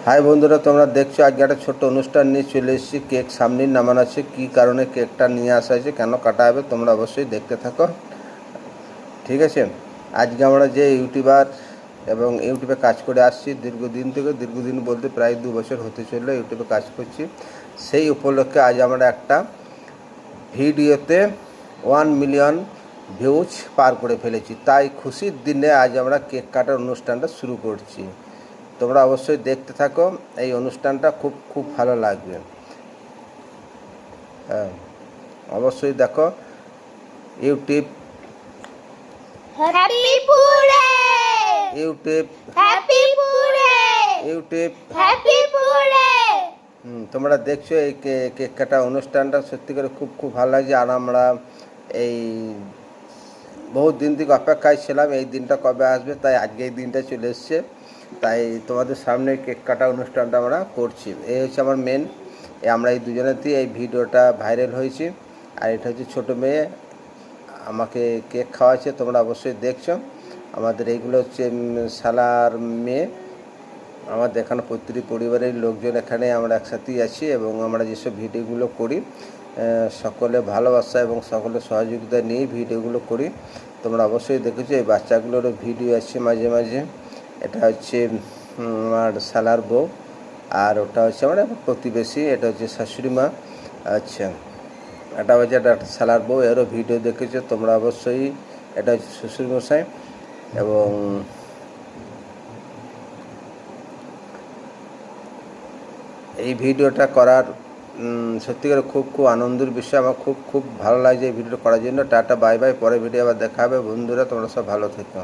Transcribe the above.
High বন্ধুরা, তোমরা দেখছো আজকে একটা ছোট্ট অনুষ্ঠান নিয়ে চলে এসেছি। কেক সামনে নামানো আছে। কী কারণে কেকটা নিয়ে আসা হয়েছে, কেন কাটা হবে, তোমরা অবশ্যই দেখতে থাকো, ঠিক আছে। আজকে আমরা যে ইউটিউবার এবং ইউটিউবে কাজ করে আসছি দীর্ঘদিন বলতে প্রায় 2 বছর হতে চললো ইউটিউবে কাজ করছি। সেই উপলক্ষে আজ আমরা একটা ভিডিওতে 1 মিলিয়ন ভিউজ পার করে ফেলেছি। তাই খুশির দিনে আজ আমরা কেক কাটার অনুষ্ঠানটা শুরু করছি। তোমরা অবশ্যই দেখতে থাকো, এই অনুষ্ঠানটা খুব ভালো লাগবে। হ্যাঁ, অবশ্যই দেখো। ইউটিউব তোমরা দেখছো এই কেক কাটা অনুষ্ঠানটা সত্যি করে খুব ভালো লাগছে। আর আমরা এই বহু দিন থেকে অপেক্ষায় ছিলাম এই দিনটা কবে আসবে, তাই আজকে এই দিনটা চলে এসছে। তাই তোমাদের সামনে কেক কাটা অনুষ্ঠানটা আমরা করছি। এই হচ্ছে আমার মেন, আমরা এই দুজনেতেই এই ভিডিওটা ভাইরাল হয়েছি। আর এটা হচ্ছে ছোটো মেয়ে, আমাকে কেক খাওয়াচ্ছে, তোমরা অবশ্যই দেখছো। আমাদের এইগুলো হচ্ছে শালার মেয়ে। আমাদের এখানে প্রতিটি পরিবারের লোকজন এখানে আমরা একসাথেই আছি এবং আমরা যেসব ভিডিওগুলো করি সকলে ভালোবাসা এবং সকলের সহযোগিতা নিয়েই ভিডিওগুলো করি। তোমরা অবশ্যই দেখেছো এই বাচ্চাগুলোরও ভিডিও আসছে মাঝে মাঝে। এটা হচ্ছে আমার শালার বউ, আর ওটা হচ্ছে আমার প্রতিবেশী, এটা হচ্ছে শাশুড়ি মা। আচ্ছা, এটা হচ্ছে একটা শালার বউ, এরও ভিডিও দেখেছো তোমরা অবশ্যই। এটা হচ্ছে শ্বশুরমশাই। এবং এই ভিডিওটা করার সত্যিকার খুব আনন্দের বিষয়। আমার খুব ভালো লাগছে এই ভিডিওটা করার জন্য। টাটা, বাই বাই, পরে ভিডিও আবার দেখা হবে। বন্ধুরা, তোমরা সব ভালো থেকো।